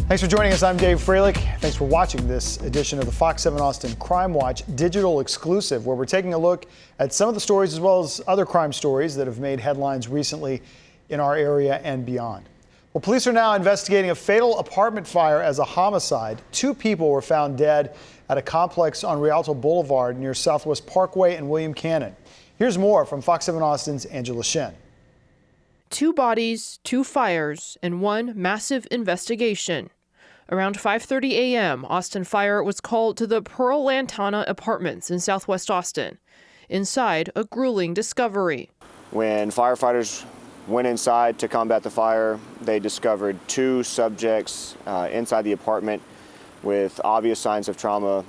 Thanks for joining us. I'm Dave Froehlich. Thanks for watching this edition of the Fox 7 Austin Crime Watch digital exclusive, where we're taking a look at some of the stories as well as other crime stories that have made headlines recently in our area and beyond. Well, police are now investigating a fatal apartment fire as a homicide. 2 people were found dead at a complex on Rialto Boulevard near Southwest Parkway and William Cannon. Here's more from Fox 7 Austin's Angela Shen. 2 bodies, 2 fires, and 1 massive investigation. Around 5:30 a.m., Austin Fire was called to the Pearl Lantana Apartments in Southwest Austin. Inside, a grueling discovery. When firefighters went inside to combat the fire, they discovered 2 subjects inside the apartment with obvious signs of trauma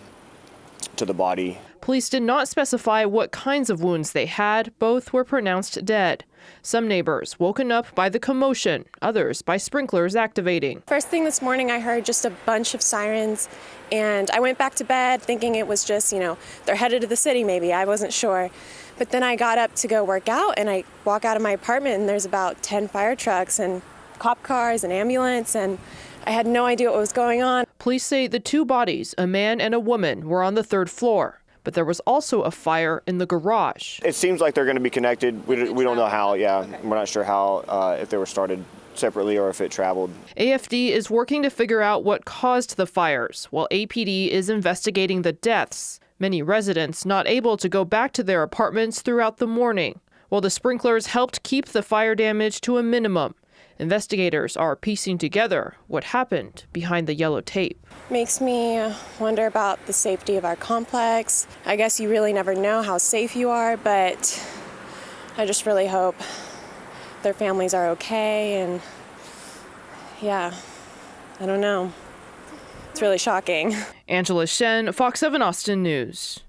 to the body. Police did not specify what kinds of wounds they had. Both were pronounced dead. Some neighbors woken up by the commotion, others by sprinklers activating. First thing this morning, I heard just a bunch of sirens, and I went back to bed thinking it was just, they're headed to the city maybe. I wasn't sure. But then I got up to go work out, and I walk out of my apartment, and there's about 10 fire trucks and cop cars and ambulance, and I had no idea what was going on. Police say the 2 bodies, a man and a woman, were on the 3rd floor. But there was also a fire in the garage. It seems like they're going to be connected. We don't know how, Okay. We're not sure how, if they were started separately or if it traveled. AFD is working to figure out what caused the fires, while APD is investigating the deaths. Many residents not able to go back to their apartments throughout the morning, while the sprinklers helped keep the fire damage to a minimum. Investigators are piecing together what happened behind the yellow tape. Makes me wonder about the safety of our complex. I guess you really never know how safe you are, but I just really hope their families are okay, and yeah, I don't know. It's really shocking. Angela Shen, Fox 7 Austin News.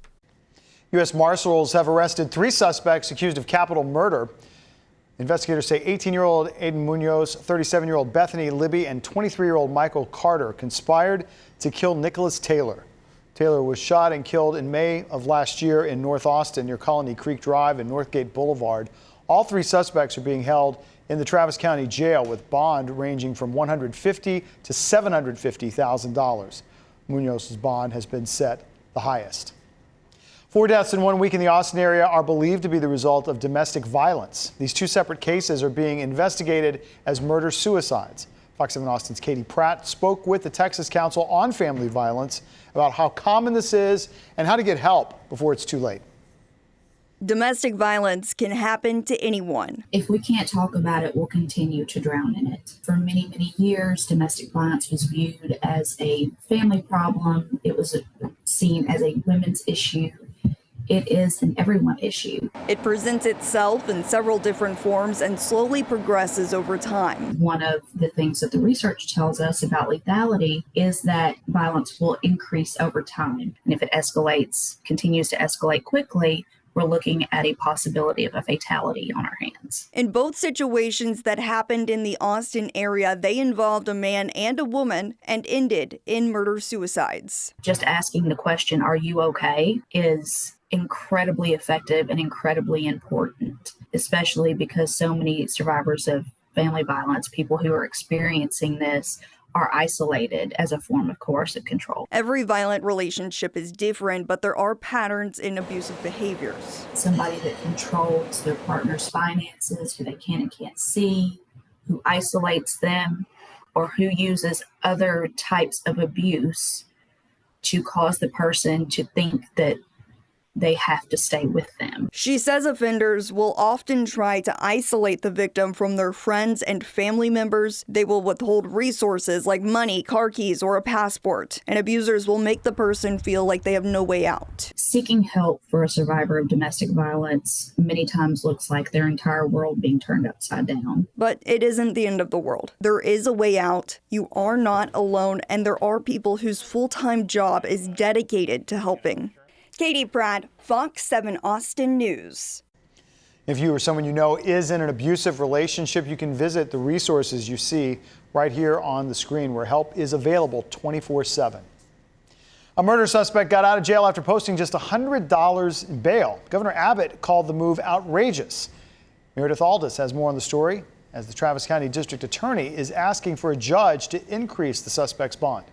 U.S. Marshals have arrested 3 suspects accused of capital murder. Investigators say 18-year-old Aiden Munoz, 37-year-old Bethany Libby, and 23-year-old Michael Carter conspired to kill Nicholas Taylor. Taylor was shot and killed in May of last year in North Austin near Colony Creek Drive and Northgate Boulevard. All 3 suspects are being held in the Travis County Jail with bond ranging from $150,000 to $750,000. Munoz's bond has been set the highest. 4 deaths in 1 week in the Austin area are believed to be the result of domestic violence. These 2 separate cases are being investigated as murder-suicides. Fox 7 Austin's Katie Pratt spoke with the Texas Council on Family Violence about how common this is and how to get help before it's too late. Domestic violence can happen to anyone. If we can't talk about it, we'll continue to drown in it. For many, many years, domestic violence was viewed as a family problem. It was seen as a women's issue. It is an everyone issue. It presents itself in several different forms and slowly progresses over time. One of the things that the research tells us about lethality is that violence will increase over time. And if it continues to escalate quickly, we're looking at a possibility of a fatality on our hands. In both situations that happened in the Austin area, they involved a man and a woman and ended in murder-suicides. Just asking the question, "Are you okay?" is incredibly effective and incredibly important, especially because so many survivors of family violence, people who are experiencing this, are isolated as a form of coercive control. Every violent relationship is different, but there are patterns in abusive behaviors. Somebody that controls their partner's finances, who they can and can't see, who isolates them, or who uses other types of abuse to cause the person to think that they have to stay with them. She says offenders will often try to isolate the victim from their friends and family members. They will withhold resources like money, car keys, or a passport. And abusers will make the person feel like they have no way out. Seeking help for a survivor of domestic violence many times looks like their entire world being turned upside down. But it isn't the end of the world. There is a way out. You are not alone, and there are people whose full-time job is dedicated to helping. Katie Pratt, Fox 7 Austin News. If you or someone you know is in an abusive relationship, you can visit the resources you see right here on the screen, where help is available 24/7. A murder suspect got out of jail after posting just $100 in bail. Governor Abbott called the move outrageous. Meredith Aldis has more on the story as the Travis County District Attorney is asking for a judge to increase the suspect's bond.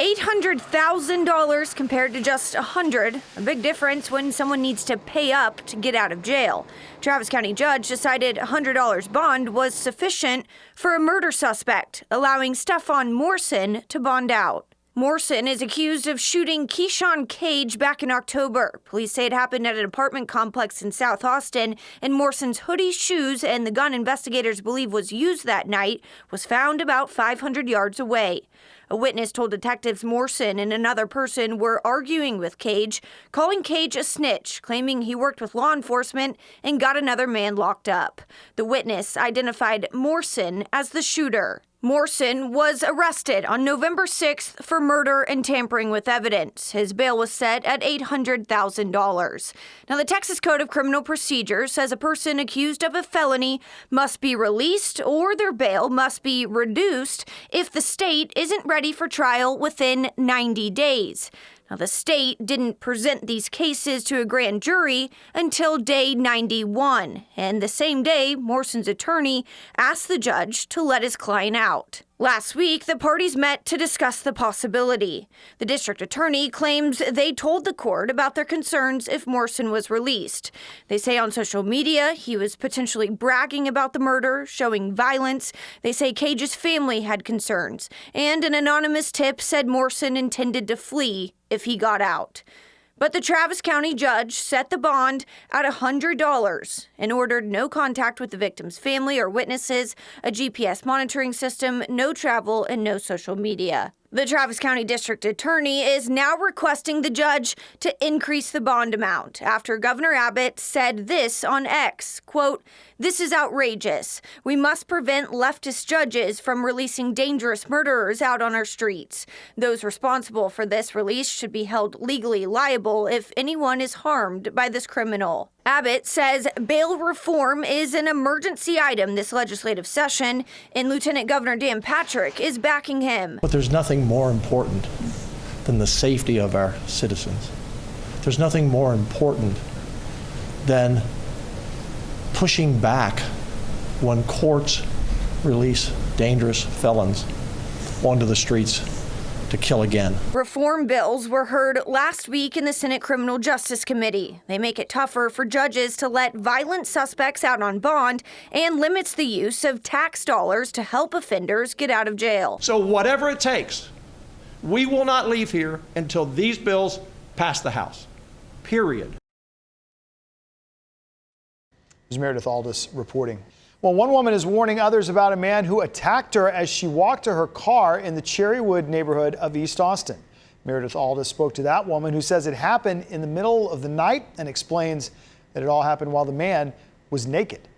$800,000 compared to just $100,000. A big difference when someone needs to pay up to get out of jail. Travis County judge decided $100 bond was sufficient for a murder suspect, allowing Stephon Morrison to bond out. Morrison is accused of shooting Keyshawn Cage back in October. Police say it happened at an apartment complex in South Austin, and Morrison's hoodie, shoes, and the gun investigators believe was used that night was found about 500 yards away. A witness told detectives Morrison and another person were arguing with Cage, calling Cage a snitch, claiming he worked with law enforcement and got another man locked up. The witness identified Morrison as the shooter. Morrison was arrested on November 6th for murder and tampering with evidence. His bail was set at $800,000. Now, the Texas Code of Criminal Procedure says a person accused of a felony must be released or their bail must be reduced if the state isn't ready for trial within 90 days. Now, the state didn't present these cases to a grand jury until day 91, and the same day, Morrison's attorney asked the judge to let his client out. Last week, the parties met to discuss the possibility. The district attorney claims they told the court about their concerns if Morrison was released. They say on social media he was potentially bragging about the murder, showing violence. They say Cage's family had concerns, and an anonymous tip said Morrison intended to flee if he got out. But the Travis County judge set the bond at $100 and ordered no contact with the victim's family or witnesses, a GPS monitoring system, no travel, and no social media. The Travis County District Attorney is now requesting the judge to increase the bond amount after Governor Abbott said this on X, quote, "This is outrageous. We must prevent leftist judges from releasing dangerous murderers out on our streets. Those responsible for this release should be held legally liable if anyone is harmed by this criminal." Abbott says bail reform is an emergency item this legislative session, and Lieutenant Governor Dan Patrick is backing him. But there's nothing more important than the safety of our citizens. There's nothing more important than pushing back when courts release dangerous felons onto the streets to kill again. Reform bills were heard last week in the Senate Criminal Justice Committee. They make it tougher for judges to let violent suspects out on bond and limits the use of tax dollars to help offenders get out of jail. So whatever it takes, we will not leave here until these bills pass the House. Period. There's Meredith Aldis reporting. Well, one woman is warning others about a man who attacked her as she walked to her car in the Cherrywood neighborhood of East Austin. Meredith Aldis spoke to that woman who says it happened in the middle of the night and explains that it all happened while the man was naked.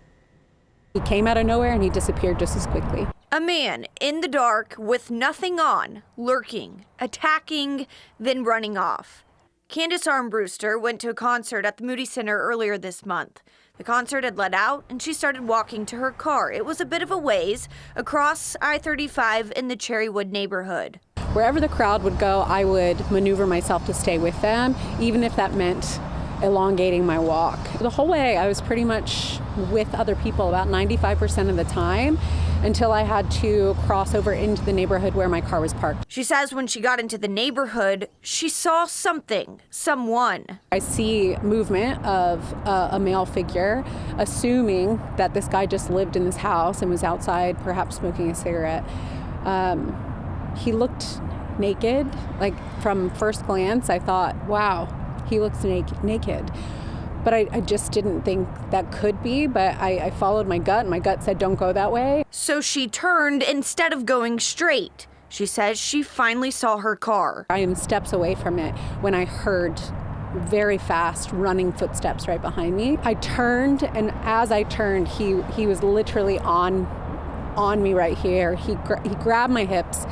He came out of nowhere and he disappeared just as quickly. A man in the dark with nothing on, lurking, attacking, then running off. Candace Armbruster went to a concert at the Moody Center earlier this month. The concert had let out, and she started walking to her car. It was a bit of a ways across I-35 in the Cherrywood neighborhood. Wherever the crowd would go, I would maneuver myself to stay with them, even if that meant elongating my walk. The whole way, I was pretty much with other people about 95% of the time until I had to cross over into the neighborhood where my car was parked. She says when she got into the neighborhood, she saw something, someone. I see movement of a male figure, assuming that this guy just lived in this house and was outside, perhaps smoking a cigarette. He looked naked. Like, from first glance, I thought, wow, he looks naked. But I just didn't think that could be, but I followed my gut, and my gut said, don't go that way. So she turned instead of going straight. She says she finally saw her car. I am steps away from it when I heard very fast running footsteps right behind me. I turned, and as I turned, he was literally on me right here. He grabbed my hips.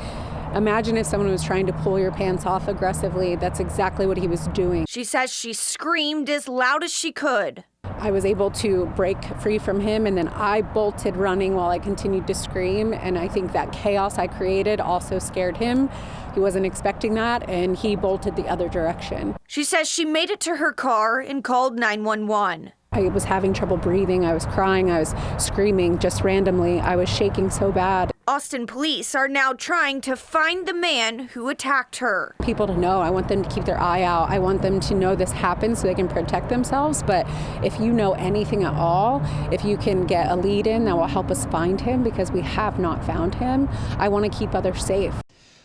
Imagine if someone was trying to pull your pants off aggressively. That's exactly what he was doing. She says she screamed as loud as she could. I was able to break free from him, and then I bolted running while I continued to scream. And I think that chaos I created also scared him. He wasn't expecting that, and he bolted the other direction. She says she made it to her car and called 911. I was having trouble breathing. I was crying. I was screaming just randomly. I was shaking so bad. Austin police are now trying to find the man who attacked her. People to know. I want them to keep their eye out. I want them to know this happened so they can protect themselves. But if you know anything at all, if you can get a lead in that will help us find him, because we have not found him, I want to keep others safe.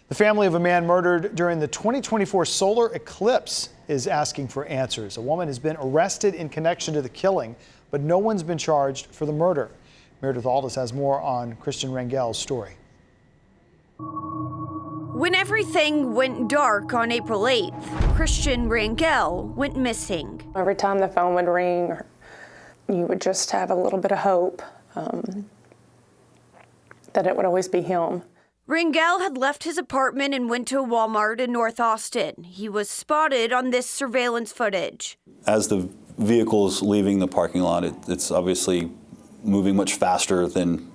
The family of a man murdered during the 2024 solar eclipse is asking for answers. A woman has been arrested in connection to the killing, but no one's been charged for the murder. Meredith Aldis has more on Christian Rangel's story. When everything went dark on April 8th, Christian Rangel went missing. Every time the phone would ring, you would just have a little bit of hope that it would always be him. Rangel had left his apartment and went to a Walmart in North Austin. He was spotted on this surveillance footage. As the vehicle's leaving the parking lot, it's obviously moving much faster than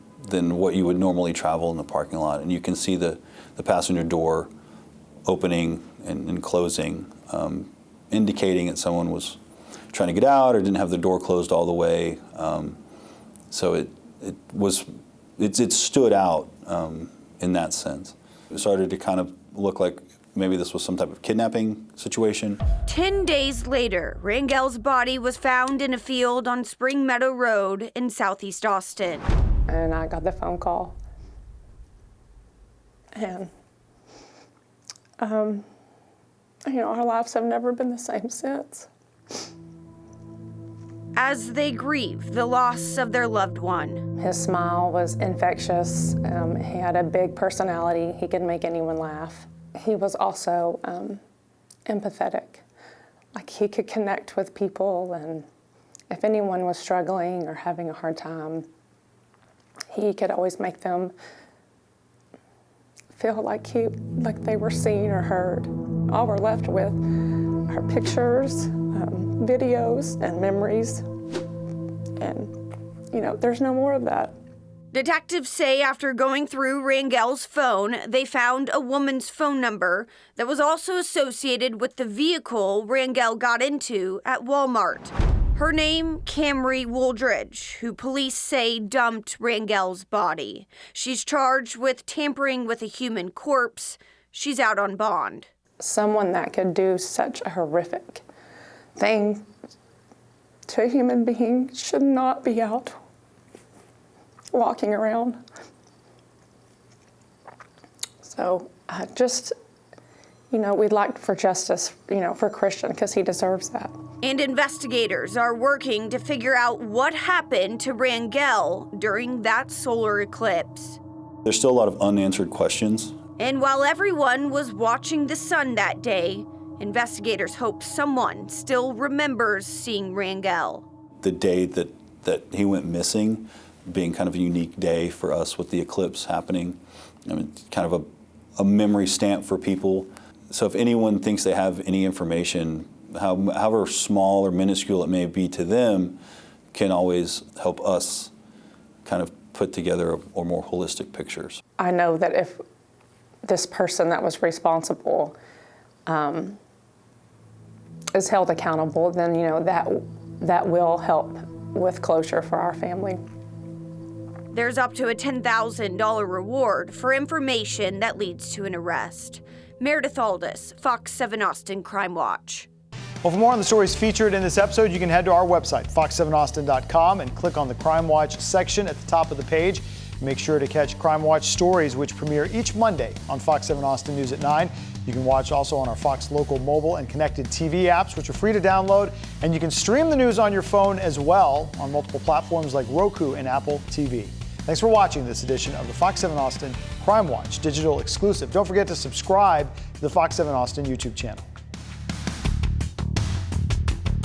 what you would normally travel in the parking lot. And you can see the passenger door opening and closing, indicating that someone was trying to get out or didn't have the door closed all the way. So it stood out in that sense. It started to kind of look like maybe this was some type of kidnapping situation. 10 days later, Rangel's body was found in a field on Spring Meadow Road in Southeast Austin. And I got the phone call. And, our lives have never been the same since. As they grieve the loss of their loved one. His smile was infectious. He had a big personality. He could make anyone laugh. He was also empathetic. Like, he could connect with people, and if anyone was struggling or having a hard time, he could always make them feel like they were seen or heard. All we're left with are pictures, videos, and memories. And, there's no more of that. Detectives say after going through Rangel's phone, they found a woman's phone number that was also associated with the vehicle Rangel got into at Walmart. Her name, Camry Wooldridge, who police say dumped Rangel's body. She's charged with tampering with a human corpse. She's out on bond. Someone that could do such a horrific thing to a human being should not be out walking around. So we'd like for justice, for Christian, because he deserves that. And investigators are working to figure out what happened to Rangel during that solar eclipse. There's still a lot of unanswered questions. And while everyone was watching the sun that day, investigators hope someone still remembers seeing Rangel. The day that he went missing being kind of a unique day for us with the eclipse happening. Kind of a memory stamp for people. So if anyone thinks they have any information, however small or minuscule it may be to them, can always help us kind of put together a more holistic pictures. I know that if this person that was responsible is held accountable, then that will help with closure for our family. There's up to a $10,000 reward for information that leads to an arrest. Meredith Aldis, Fox 7 Austin Crime Watch. Well, for more on the stories featured in this episode, you can head to our website, fox7austin.com, and click on the Crime Watch section at the top of the page. Make sure to catch Crime Watch stories, which premiere each Monday on Fox 7 Austin News at 9. You can watch also on our Fox Local mobile and connected TV apps, which are free to download. And you can stream the news on your phone as well on multiple platforms like Roku and Apple TV. Thanks for watching this edition of the Fox 7 Austin Crime Watch digital exclusive. Don't forget to subscribe to the Fox 7 Austin YouTube channel.